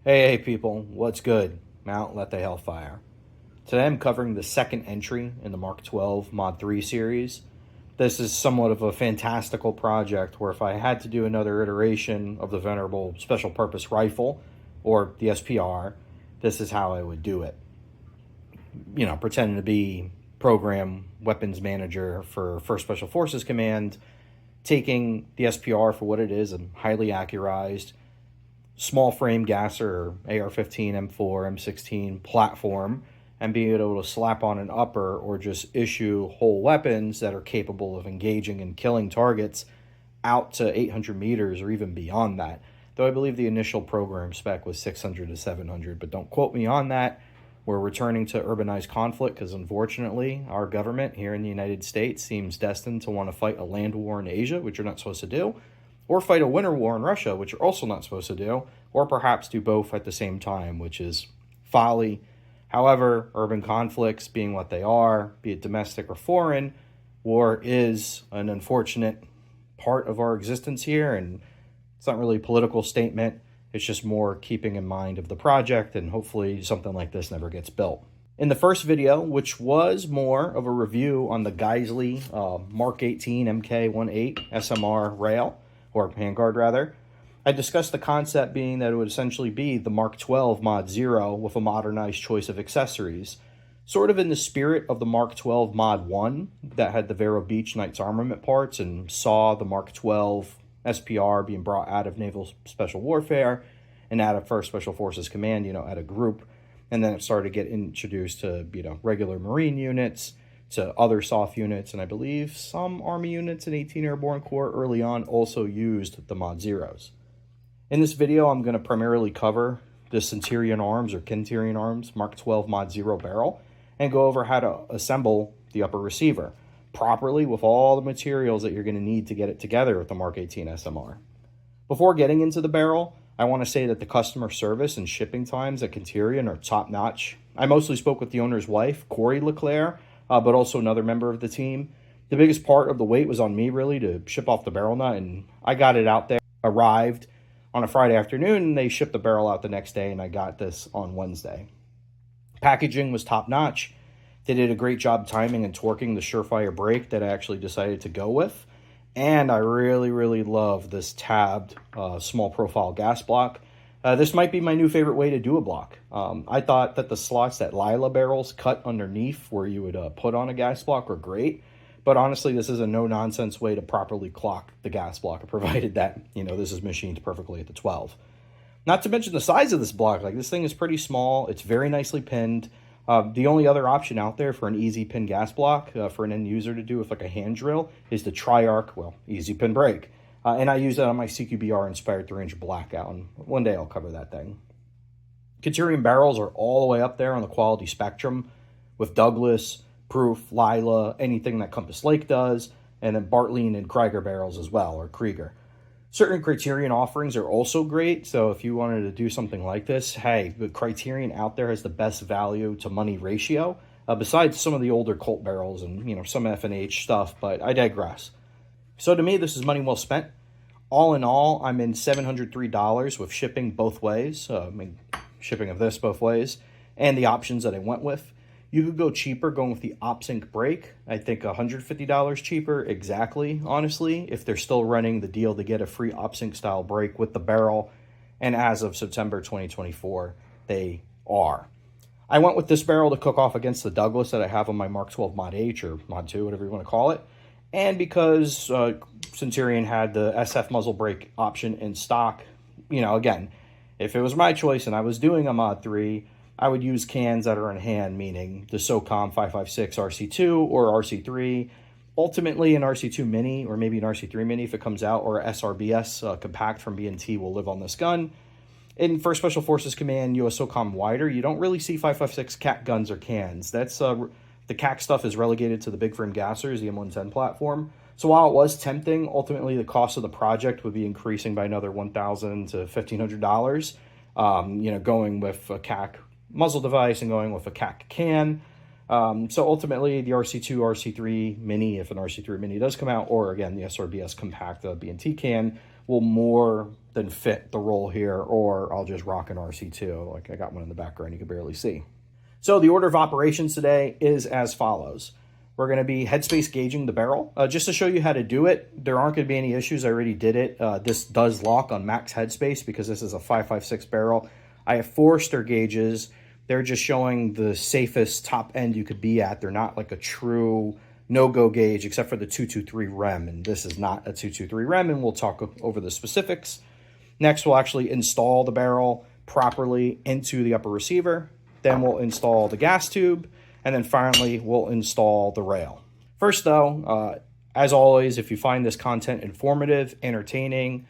Hey people, what's good? Mount Let the Hellfire. Today I'm covering the second entry in the Mark 12 Mod 3 series. This is somewhat of a fantastical project where if I had to do another iteration of the venerable special purpose rifle, or the SPR, this is how I would do it. You know, pretending to be program weapons manager for 1st Special Forces Command, taking the SPR for what it is, a highly accurized, small frame gasser or AR-15, M4, M16 platform, and being able to slap on an upper or just issue whole weapons that are capable of engaging and killing targets out to 800 meters or even beyond that. Though I believe the initial program spec was 600 to 700, but don't quote me on that. We're returning to urbanized conflict because unfortunately our government here in the United States seems destined to want to fight a land war in Asia, which you're not supposed to do, or fight a winter war in Russia, which you're also not supposed to do, or perhaps do both at the same time, which is folly. However, urban conflicts being what they are, be it domestic or foreign, war is an unfortunate part of our existence here, and it's not really a political statement. It's just more keeping in mind of the project, and hopefully something like this never gets built. In the first video, which was more of a review on the Geissele MK18 MK18 SMR rail, or Handguard rather, I discussed the concept being that it would essentially be the Mark 12 Mod 0 with a modernized choice of accessories, sort of in the spirit of the Mark 12 Mod 1 that had the Vero Beach Knights armament parts and saw the Mark 12 SPR being brought out of Naval Special Warfare and out of 1st Special Forces Command, at a group. And then it started to get introduced to, regular Marine units, to other soft units, and I believe some Army units in 18 Airborne Corps early on also used the Mod Zeros. In this video, I'm going to primarily cover the Centurion Arms or Centurion Arms Mark 12 Mod 0 barrel and go over how to assemble the upper receiver properly with all the materials that you're going to need to get it together with the Mark 18 SMR. Before getting into the barrel, I want to say that the customer service and shipping times at Centurion are top-notch. I mostly spoke with the owner's wife, Corey Leclerc, but also another member of the team. The biggest part of the wait was on me, really, to ship off the barrel nut, and I got it out there, arrived on a Friday afternoon, and they shipped the barrel out the next day, and I got this on Wednesday. Packaging was top-notch. They did a great job timing and torquing the Surefire brake that I actually decided to go with, and I really, really love this tabbed small profile gas block. This might be my new favorite way to do a block. I thought that the slots that Lila barrels cut underneath where you would put on a gas block are great. But honestly, this is a no-nonsense way to properly clock the gas block, provided that, this is machined perfectly at the 12. Not to mention the size of this block. Like, this thing is pretty small. It's very nicely pinned. The only other option out there for an easy pin gas block for an end user to do with like a hand drill is the Tri-Arc, easy pin brake. And I use that on my CQBR inspired 3-inch blackout, and one day I'll cover that thing. Centurion barrels are all the way up there on the quality spectrum with Douglas, Proof, Lila, anything that Compass Lake does, and then Bartlein and Krieger barrels as well, or Krieger. Certain Criterion offerings are also great, so if you wanted to do something like this, hey, the Criterion out there has the best value to money ratio, besides some of the older Colt barrels and, some F&H stuff, but I digress. So to me, this is money well spent. All in all, I'm in $703 with shipping both ways, shipping of this both ways, and the options that I went with. You could go cheaper going with the OpSync brake. I think $150 cheaper exactly, honestly, if they're still running the deal to get a free OpSync style brake with the barrel. And as of September 2024, they are. I went with this barrel to cook off against the Douglas that I have on my Mark 12 Mod H or Mod 2, whatever you want to call it. And because Centurion had the SF muzzle brake option in stock, again, if it was my choice and I was doing a Mod 3, I would use cans that are in hand, meaning the SOCOM 556 RC2 or RC3, ultimately an RC2 Mini or maybe an RC3 Mini if it comes out, or SRBS compact from B&T will live on this gun. In 1st Special Forces Command, US SOCOM wider, you don't really see 556 CAC guns or cans. That's the CAC stuff is relegated to the big frame gassers, the M110 platform. So while it was tempting, ultimately the cost of the project would be increasing by another $1,000 to $1,500. Going with a CAC muzzle device and going with a CAC can. So ultimately the RC2, RC3 Mini, if an RC3 Mini does come out, or again the SRBS compact B&T can, will more than fit the role here, or I'll just rock an RC2. Like I got one in the background you can barely see. So the order of operations today is as follows. We're going to be headspace gauging the barrel. Just to show you how to do it, there aren't going to be any issues. I already did it. This does lock on max headspace because this is a 5.56 barrel. I have Forester gauges. They're just showing the safest top end you could be at. They're not like a true no-go gauge except for the 223 rem, and this is not a 223 rem, and we'll talk over the specifics. Next, we'll actually install the barrel properly into the upper receiver. Then we'll install the gas tube, and then finally we'll install the rail. First though, as always, if you find this content informative, entertaining,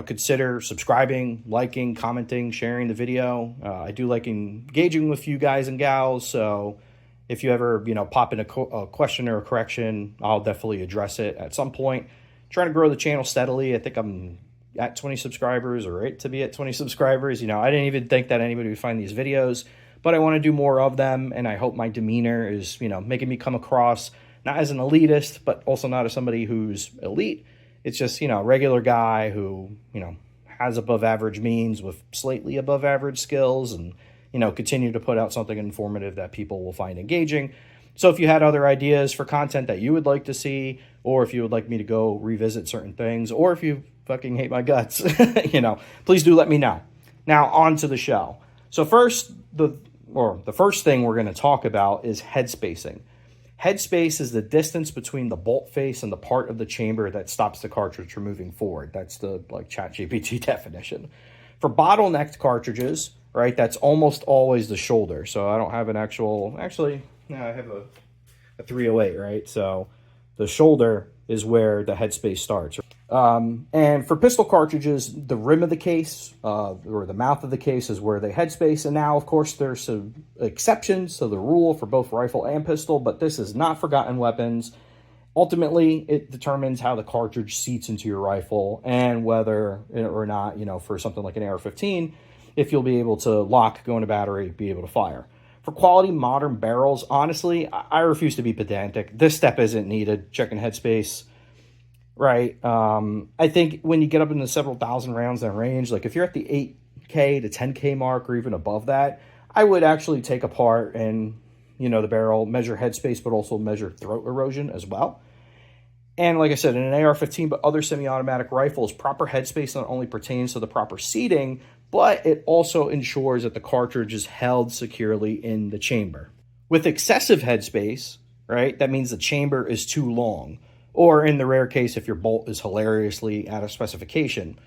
consider subscribing, liking, commenting, sharing the video. I do like engaging with you guys and gals, so if you ever, pop in a question or a correction, I'll definitely address it at some point. Trying to grow the channel steadily. I think I'm at 20 subscribers, or right to be at 20 subscribers. I didn't even think that anybody would find these videos, but I want to do more of them, and I hope my demeanor is, making me come across not as an elitist, but also not as somebody who's elite. It's just, a regular guy who, has above average means with slightly above average skills, and, continue to put out something informative that people will find engaging. So if you had other ideas for content that you would like to see, or if you would like me to go revisit certain things, or if you fucking hate my guts, please do let me know. Now on to the show. So first, the first thing we're going to talk about is headspacing. Headspace is the distance between the bolt face and the part of the chamber that stops the cartridge from moving forward. That's the ChatGPT definition. For bottlenecked cartridges, right, that's almost always the shoulder. So I don't have an actually, I have a 308, right? So the shoulder is where the headspace starts. And for pistol cartridges, the rim of the case or the mouth of the case is where they headspace. And now, of course, there's some exceptions to the rule for both rifle and pistol, but this is not forgotten weapons. Ultimately, it determines how the cartridge seats into your rifle and whether or not, for something like an AR-15, if you'll be able to lock, go into battery, be able to fire. For quality modern barrels, honestly, I refuse to be pedantic. This step isn't needed. Checking headspace, right? I think when you get up into several thousand rounds in range, like if you're at the 8K to 10K mark or even above that, I would actually take apart and, the barrel, measure headspace, but also measure throat erosion as well. And like I said, in an AR-15, but other semi-automatic rifles, proper headspace not only pertains to the proper seating, but it also ensures that the cartridge is held securely in the chamber. With excessive headspace, right, that means the chamber is too long. Or in the rare case, if your bolt is hilariously out of specification,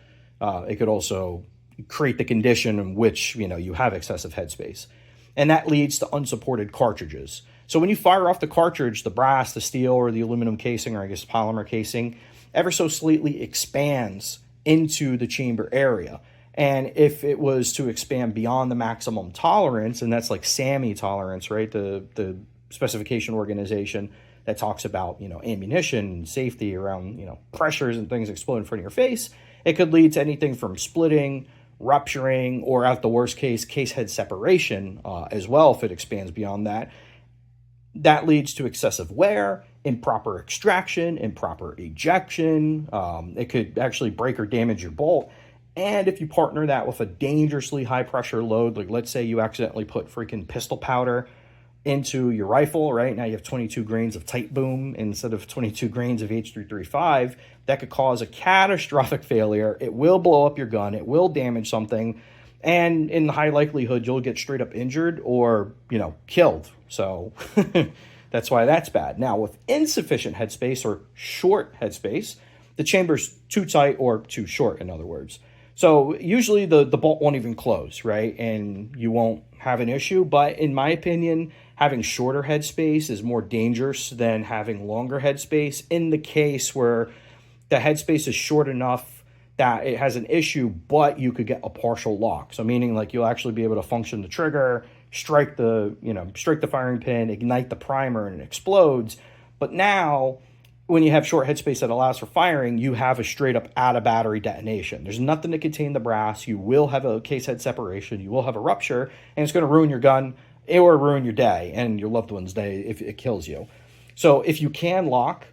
it could also create the condition in which, you have excessive headspace. And that leads to unsupported cartridges. So when you fire off the cartridge, the brass, the steel, or the aluminum casing, or I guess polymer casing, ever so slightly expands into the chamber area. And if it was to expand beyond the maximum tolerance, and that's like SAMI tolerance, right? The specification organization that talks about, ammunition, safety around, pressures and things exploding in front of your face, it could lead to anything from splitting, rupturing, or at the worst case head separation as well if it expands beyond that. That leads to excessive wear, improper extraction, improper ejection. It could actually break or damage your bolt. And if you partner that with a dangerously high pressure load, like let's say you accidentally put freaking pistol powder into your rifle, right? Now you have 22 grains of tight boom instead of 22 grains of H.335. That could cause a catastrophic failure. It will blow up your gun. It will damage something. And in high likelihood, you'll get straight up injured or, killed. So that's why that's bad. Now, with insufficient headspace or short headspace, the chamber's too tight or too short, in other words. So usually the bolt won't even close, right? And you won't have an issue. But in my opinion, having shorter headspace is more dangerous than having longer headspace in the case where the headspace is short enough that it has an issue, but you could get a partial lock. So meaning like you'll actually be able to function the trigger, strike the firing pin, ignite the primer, and it explodes. But now, when you have short headspace that allows for firing, you have a straight up out of battery detonation. There's nothing to contain the brass. You will have a case head separation. You will have a rupture, and it's going to ruin your gun or ruin your day and your loved one's day if it kills you. So if you can lock,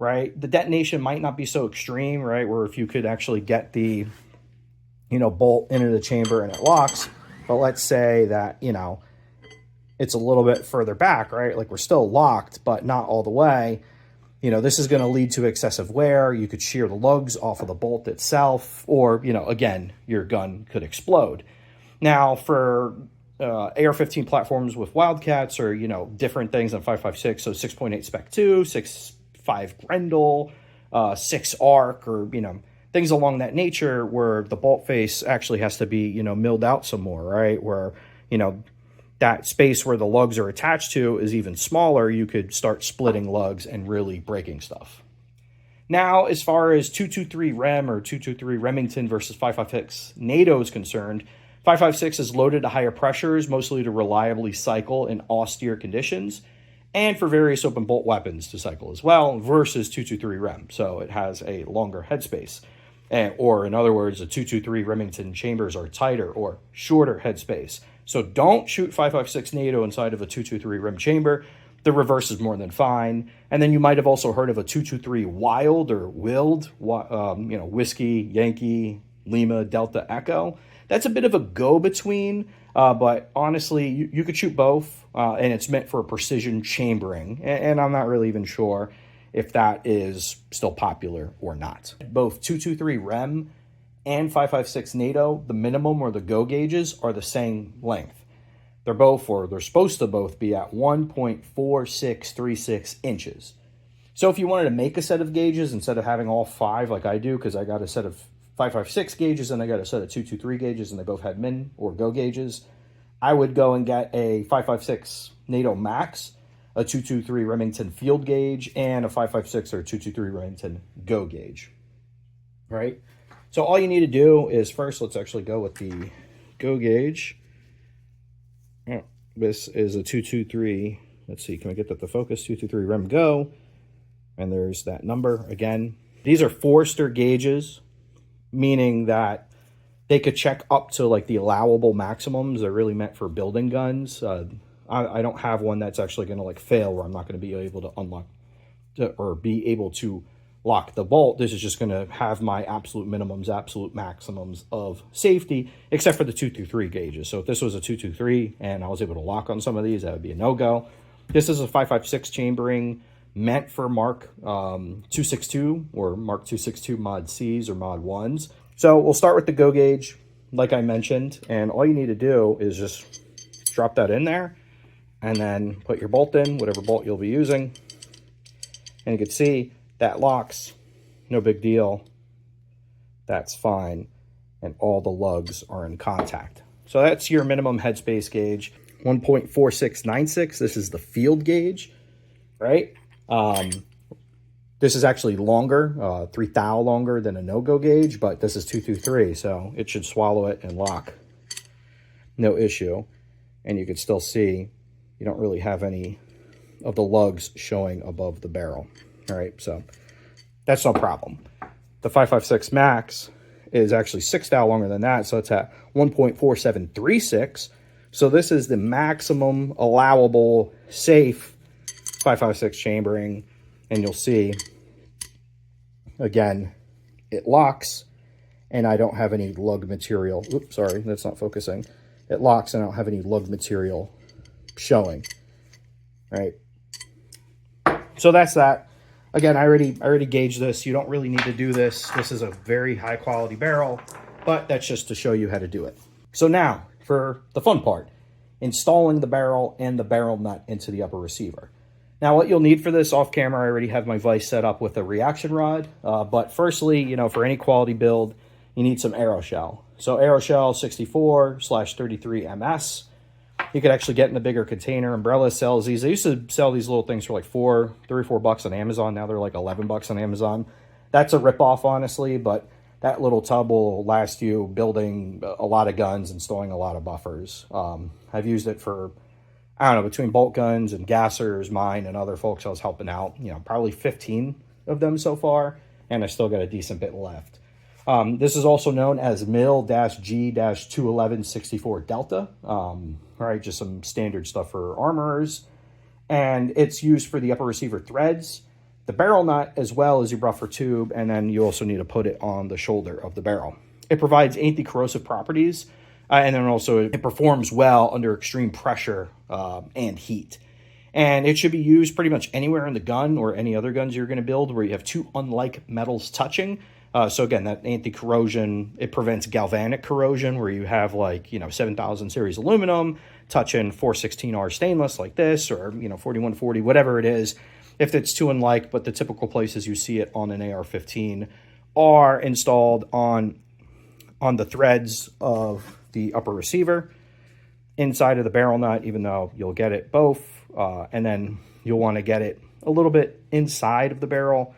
right? The detonation might not be so extreme, right? Where if you could actually get the, bolt into the chamber and it locks, but let's say that, it's a little bit further back, right? Like we're still locked, but not all the way. This is going to lead to excessive wear. You could shear the lugs off of the bolt itself, or, again, your gun could explode. Now, for AR-15 platforms with Wildcats or, different things on 5.56, so 6.8 Spec 2, 6.5 Grendel, 6 ARC, or, things along that nature where the bolt face actually has to be, milled out some more, right? Where, that space where the lugs are attached to is even smaller, you could start splitting lugs and really breaking stuff. Now, as far as 223 Rem or 223 Remington versus 5.56 NATO is concerned, 5.56 is loaded to higher pressures, mostly to reliably cycle in austere conditions, and for various open bolt weapons to cycle as well, versus 223 Rem. So it has a longer headspace. Or in other words, the 223 Remington chambers are tighter or shorter headspace. So don't shoot 5.56 NATO inside of a 223 Rem chamber. The reverse is more than fine. And then you might have also heard of a 223 Wild or WILD, Whiskey, Yankee, Lima, Delta, Echo. That's a bit of a go-between, but honestly, you could shoot both, and it's meant for precision chambering. And I'm not really even sure if that is still popular or not. Both 223 Rem and 5.56 NATO, the minimum or the go gauges are the same length. They're supposed to both be at 1.4636 inches. So if you wanted to make a set of gauges instead of having all 5 like I do, because I got a set of 5.56 gauges and I got a set of 223 gauges and they both had min or go gauges, I would go and get a 5.56 NATO Max, a 223 Remington field gauge, and a 5.56 or 223 Remington go gauge, right? So all you need to do is first, let's actually go with the go gauge. Oh, this is a 223. Let's see, can we get that to focus? 223 Rem Go. And there's that number again. These are Forster gauges, meaning that they could check up to like the allowable maximums. They're really meant for building guns. I don't have one that's actually going to like fail where I'm not going to be able to unlock or be able to lock the bolt. This is just going to have my absolute minimums, absolute maximums of safety, except for the 223 gauges. So if this was a 223 and I was able to lock on some of these, that would be a no-go. This is a 5.56 chambering meant for Mark 262 or Mark 262 Mod Cs or Mod 1s. So we'll start with the go gauge, like I mentioned, and all you need to do is just drop that in there and then put your bolt in, whatever bolt you'll be using. And you can see that locks, no big deal. That's fine. And all the lugs are in contact. So that's your minimum headspace gauge, 1.4696. This is the field gauge, right? This is actually longer, 3 thou longer than a no-go gauge, but this is 223, so it should swallow it and lock. No issue. And you can still see you don't really have any of the lugs showing above the barrel. All right, so that's no problem. The 5.56 Max is actually 6 thou longer than that, so it's at 1.4736. So this is the maximum allowable safe 5.56 chambering, and you'll see, again, it locks, and I don't have any lug material. Oops, sorry, that's not focusing. It locks, and I don't have any lug material showing, right? So that's that. Again, I already gauged this. You don't really need to do this. This is a very high quality barrel, but that's just to show you how to do it. So now for the fun part, installing the barrel and the barrel nut into the upper receiver. Now what you'll need for this off camera, I already have my vise set up with a reaction rod. But firstly, for any quality build, you need some Aeroshell. So Aeroshell 64/33 MS. You could actually get in a bigger container. Umbrella sells these. They used to sell these little things for like $3 or $4 on Amazon. Now they're like $11 on Amazon. That's a ripoff, honestly, but that little tub will last you building a lot of guns, installing a lot of buffers. I've used it for, I don't know, between bolt guns and gassers, mine and other folks I was helping out, probably 15 of them so far, and I still got a decent bit left. This is also known as MIL-G-211-64 Delta, right? Just some standard stuff for armorers. And it's used for the upper receiver threads, the barrel nut as well as your buffer tube, and then you also need to put it on the shoulder of the barrel. It provides anti-corrosive properties, and then also it performs well under extreme pressure and heat. And it should be used pretty much anywhere in the gun or any other guns you're going to build where you have two unlike metals touching. So again, that anti-corrosion, it prevents galvanic corrosion where you have like, 7000 series aluminum touching 416R stainless like this, or, 4140, whatever it is. If it's too unlike, but the typical places you see it on an AR-15 are installed on the threads of the upper receiver, inside of the barrel nut, even though you'll get it both. And then you'll want to get it a little bit inside of the barrel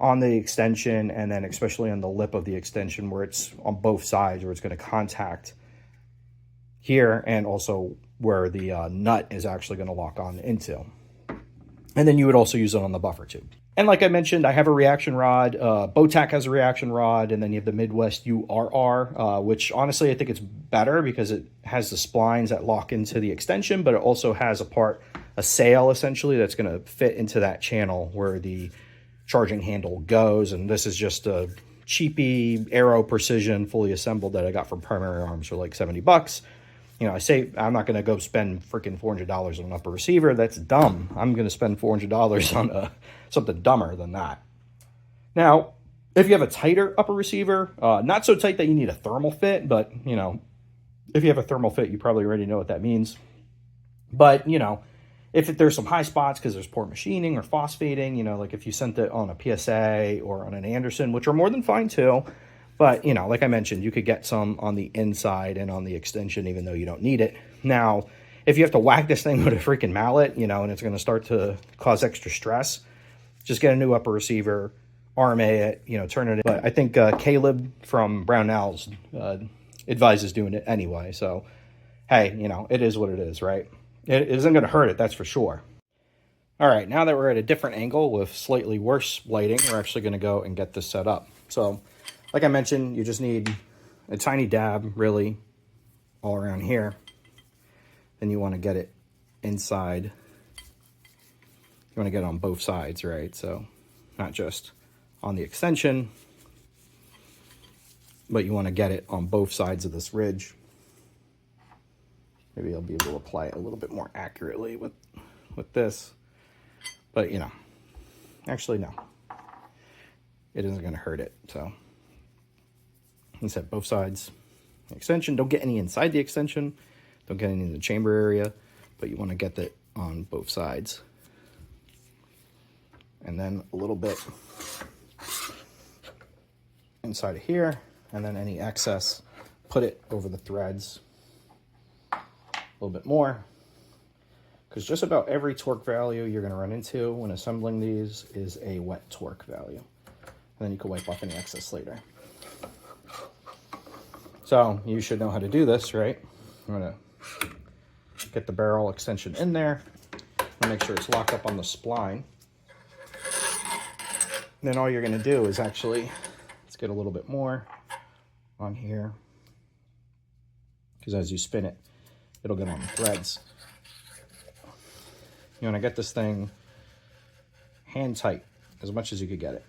on the extension, and then especially on the lip of the extension where it's on both sides, where it's going to contact here, and also where the nut is actually going to lock on into. And then you would also use it on the buffer tube. And like I mentioned, I have a reaction rod. Botac has a reaction rod, and then you have the Midwest URR, which honestly I think it's better because it has the splines that lock into the extension, but it also has a sail essentially that's going to fit into that channel where the charging handle goes. And this is just a cheapy Aero Precision fully assembled that I got from Primary Arms for like $70. I say I'm not going to go spend freaking $400 on an upper receiver. That's dumb. I'm going to spend $400 on something dumber than that. Now, if you have a tighter upper receiver, not so tight that you need a thermal fit, but, if you have a thermal fit, you probably already know what that means. But, if there's some high spots because there's poor machining or phosphating, like if you sent it on a PSA or on an Anderson, which are more than fine too. But, like I mentioned, you could get some on the inside and on the extension, even though you don't need it. Now, if you have to whack this thing with a freaking mallet, and it's going to start to cause extra stress, just get a new upper receiver, RMA it, turn it in. But I think Caleb from Brownells advises doing it anyway. So, hey, it is what it is, right? It isn't going to hurt it, that's for sure. All right, now that we're at a different angle with slightly worse lighting, we're actually going to go and get this set up. So, like I mentioned, you just need a tiny dab, really, all around here. Then you want to get it inside. You want to get it on both sides, right? So, not just on the extension, but you want to get it on both sides of this ridge. Maybe I'll be able to apply it a little bit more accurately with this. But, actually, no. It isn't going to hurt it, so. Set both sides. The extension, don't get any inside the extension. Don't get any in the chamber area. But you want to get that on both sides. And then a little bit inside of here. And then any excess, put it over the threads. A little bit more. Because just about every torque value you're going to run into when assembling these is a wet torque value. And then you can wipe off any excess later. So you should know how to do this, right? I'm going to get the barrel extension in there. And make sure it's locked up on the spline. And then all you're going to do is actually, let's get a little bit more on here. Because as you spin it, it'll get on the threads. You want to get this thing hand tight as much as you could get it.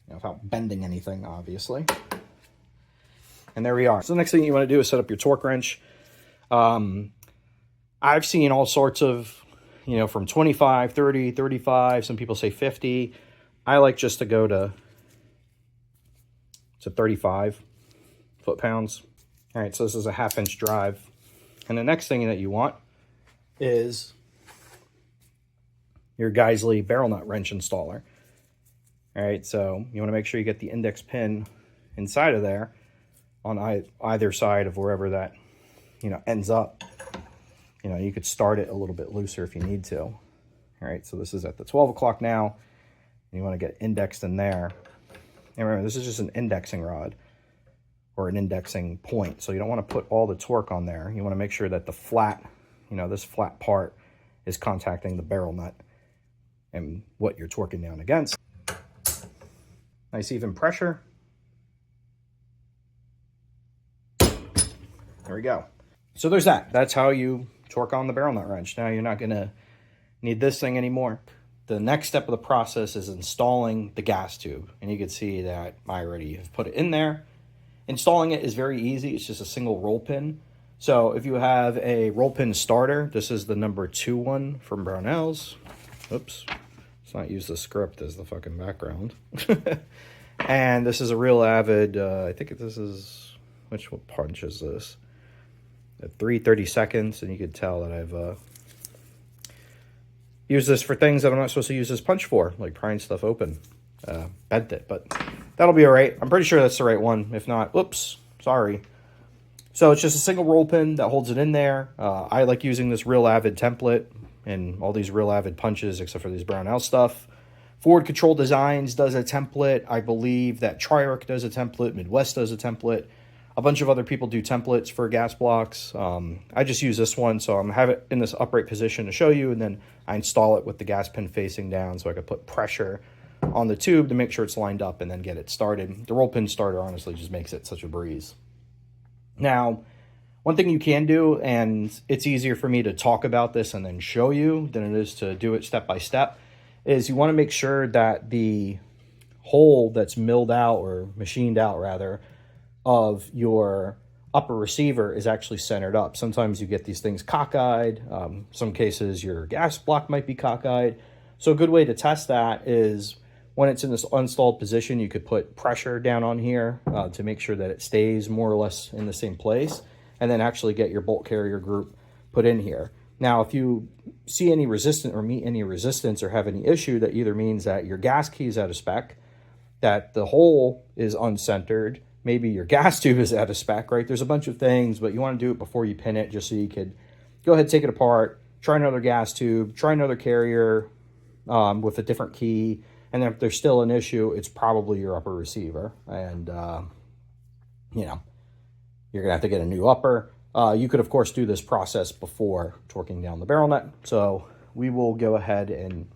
Without bending anything, obviously. And there we are. So the next thing you want to do is set up your torque wrench. I've seen all sorts of, from 25, 30, 35, some people say 50. I like just to go to 35 foot-pounds. All right, so this is a 1/2-inch drive. And the next thing that you want is your Geissele barrel nut wrench installer. All right, so you want to make sure you get the index pin inside of there on either side of wherever that, ends up. You could start it a little bit looser if you need to. All right, so this is at the 12 o'clock now. You want to get indexed in there. And remember, this is just an indexing rod or an indexing point. So you don't want to put all the torque on there. You want to make sure that the flat, this flat part is contacting the barrel nut and what you're torquing down against. Nice even pressure. There we go. So there's that. That's how you torque on the barrel nut wrench. Now you're not going to need this thing anymore. The next step of the process is installing the gas tube. And you can see that I already have put it in there. Installing it is very easy. It's just a single roll pin. So if you have a roll pin starter, this is the number 2 one from Brownells. Oops, let's not use the script as the fucking background. And this is a Real Avid, I think this is, which punch is this? At 3/32, and you can tell that I've used this for things that I'm not supposed to use this punch for, like prying stuff open. Bent it, but that'll be all right. I'm pretty sure that's the right one. If not, whoops, sorry. So it's just a single roll pin that holds it in there. I like using this Real Avid template and all these Real Avid punches, except for these Brownell stuff. Forward Control Designs does a template. I believe that Tri-Arc does a template. Midwest does a template. A bunch of other people do templates for gas blocks. I just use this one, so I'm have it in this upright position to show you, and then I install it with the gas pin facing down so I can put pressure on the tube to make sure it's lined up and then get it started. The roll pin starter honestly just makes it such a breeze. Now, one thing you can do, and it's easier for me to talk about this and then show you than it is to do it step by step, is you want to make sure that the hole that's milled out, or machined out rather, of your upper receiver is actually centered up. Sometimes you get these things cockeyed. Some cases your gas block might be cockeyed. So a good way to test that is when it's in this unstalled position, you could put pressure down on here to make sure that it stays more or less in the same place, and then actually get your bolt carrier group put in here. Now, if you see any resistance or meet any resistance or have any issue, that either means that your gas key is out of spec, that the hole is uncentered, maybe your gas tube is out of spec, right? There's a bunch of things, but you want to do it before you pin it, just so you could go ahead, take it apart, try another gas tube, try another carrier with a different key, and then if there's still an issue, it's probably your upper receiver, and you know, you're gonna have to get a new upper. You could, of course, do this process before torquing down the barrel nut, so we will go ahead and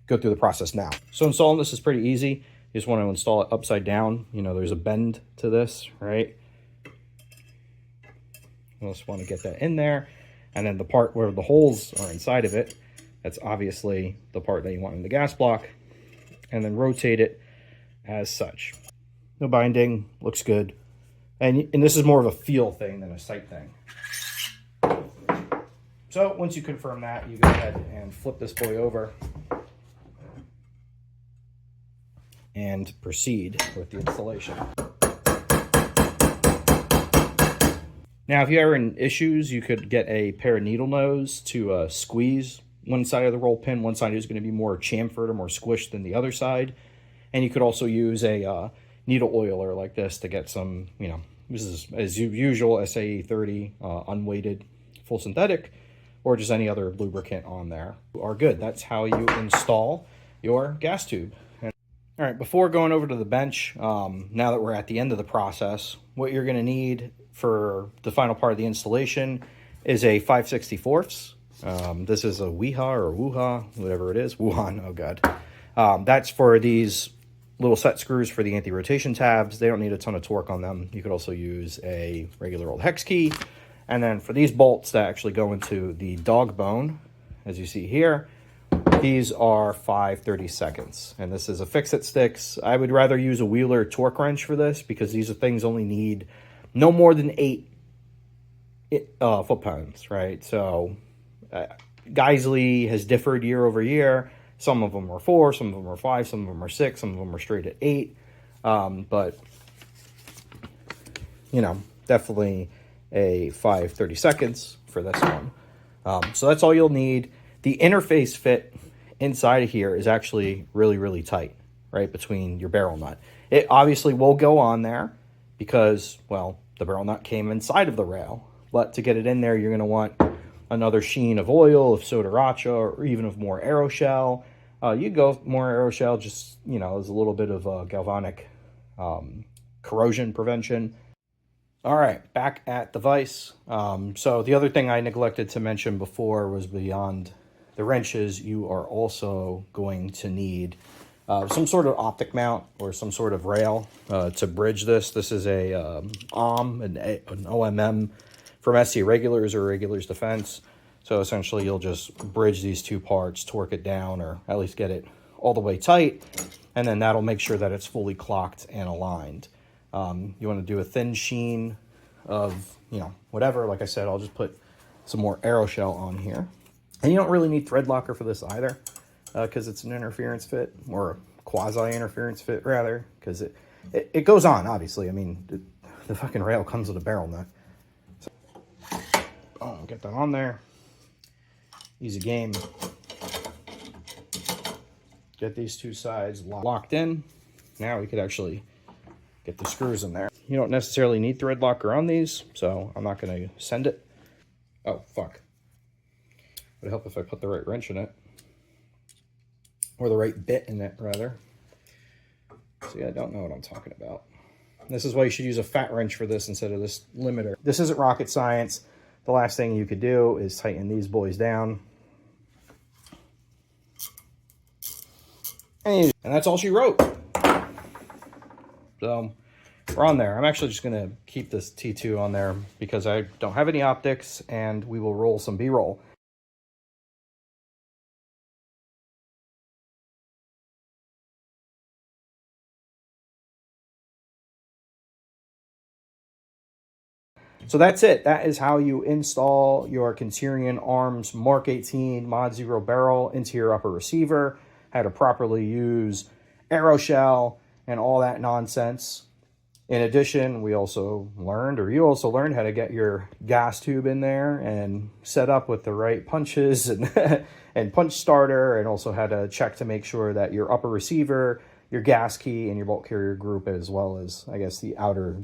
go through the process now. So installing this is pretty easy. You just want to install it upside down. You know, there's a bend to this, right? You just want to get that in there. And then the part where the holes are inside of it, that's obviously the part that you want in the gas block. And then rotate it as such. No binding, looks good. And this is more of a feel thing than a sight thing. So once you confirm that, you go ahead and flip this boy over and proceed with the installation. Now, if you're in issues, you could get a pair of needle nose to squeeze one side of the roll pin. One side is going to be more chamfered or more squished than the other side. And you could also use a needle oiler like this to get some, you know, this is as usual, SAE 30 unweighted full synthetic, or just any other lubricant on there are good. That's how you install your gas tube. All right, before going over to the bench, now that we're at the end of the process, what you're going to need for the final part of the installation is a 5/64. This is a Weeha or Wuha, whatever it is. Wuhan, oh God. That's for these little set screws for the anti-rotation tabs. They don't need a ton of torque on them. You could also use a regular old hex key. And then for these bolts that actually go into the dog bone, as you see here, these are 5/32, and this is a fix-it sticks. I would rather use a Wheeler torque wrench for this because these are things only need no more than 8 foot-pounds, right? So Geissele has differed year over year. Some of them are 4, some of them are 5, some of them are 6, some of them are straight at 8. But, you know, definitely a 5/32 for this one. So that's all you'll need. The interface fit inside of here is actually really, really tight, right, between your barrel nut. It obviously will go on there because, well, the barrel nut came inside of the rail. But to get it in there, you're going to want another sheen of oil, of sodaracha, or even of more aeroshell. You go more aeroshell, just, you know, as a little bit of galvanic corrosion prevention. All right, back at the vise. So the other thing I neglected to mention before was beyond the wrenches, you are also going to need some sort of optic mount or some sort of rail to bridge this. This is a an OMM from SC Regulars or Regulars Defense. So essentially you'll just bridge these two parts, torque it down, or at least get it all the way tight, and then that'll make sure that it's fully clocked and aligned. You want to do a thin sheen of, you know, whatever. Like I said, I'll just put some more Aeroshell on here. And you don't really need thread locker for this either, because it's an interference fit, or a quasi-interference fit rather, because it goes on, obviously. I mean, the fucking rail comes with a barrel nut. So, boom, get that on there. Easy game. Get these two sides locked in. Now we could actually get the screws in there. You don't necessarily need thread locker on these, so I'm not going to send it. Oh, fuck. Would help if I put the right wrench in it. Or the right bit in it, rather. See, I don't know what I'm talking about. This is why you should use a fat wrench for this instead of this limiter. This isn't rocket science. The last thing you could do is tighten these boys down. And that's all she wrote. So we're on there. I'm actually just going to keep this T2 on there because I don't have any optics, and we will roll some B-roll. So that's it. That is how you install your Centurion Arms MK18 Mod 0 barrel into your upper receiver, how to properly use Aeroshell and all that nonsense. In addition, we also learned, or you also learned, how to get your gas tube in there and set up with the right punches and, and punch starter, and also how to check to make sure that your upper receiver, your gas key, and your bolt carrier group, as well as, I guess, the outer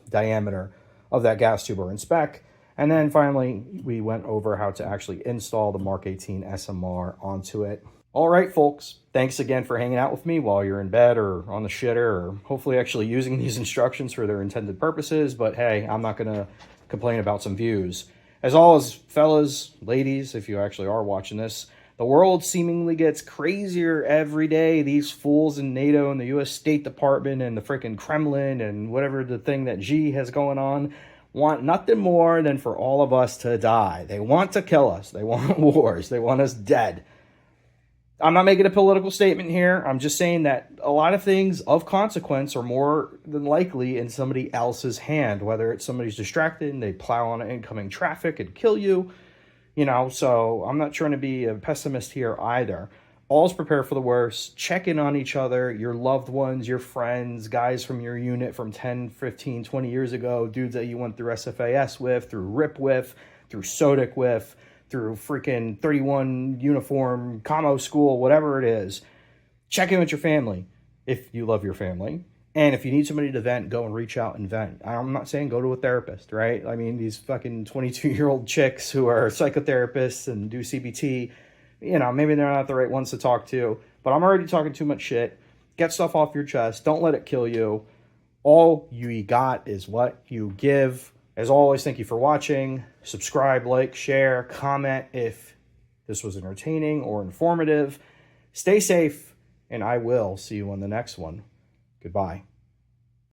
diameter of that gas tube are in spec. And then finally, we went over how to actually install the MK18 SMR onto it. All right, folks, thanks again for hanging out with me while you're in bed or on the shitter, or hopefully actually using these instructions for their intended purposes. But hey, I'm not going to complain about some views. As always, fellas, ladies, if you actually are watching this, the world seemingly gets crazier every day. These fools in NATO and the U.S. State Department and the freaking Kremlin and whatever the thing that G has going on want nothing more than for all of us to die. They want to kill us. They want wars. They want us dead. I'm not making a political statement here. I'm just saying that a lot of things of consequence are more than likely in somebody else's hand, whether it's somebody's distracted and they plow on incoming traffic and kill you. You know, so I'm not trying to be a pessimist here either. Always prepare for the worst. Check in on each other, your loved ones, your friends, guys from your unit from 10, 15, 20 years ago, dudes that you went through SFAS with, through RIP with, through SODIC with, through freaking 31 uniform, commo school, whatever it is. Check in with your family if you love your family. And if you need somebody to vent, go and reach out and vent. I'm not saying go to a therapist, right? I mean, these fucking 22-year-old chicks who are psychotherapists and do CBT, you know, maybe they're not the right ones to talk to, but I'm already talking too much shit. Get stuff off your chest. Don't let it kill you. All you got is what you give. As always, thank you for watching. Subscribe, like, share, comment if this was entertaining or informative. Stay safe, and I will see you on the next one. Goodbye.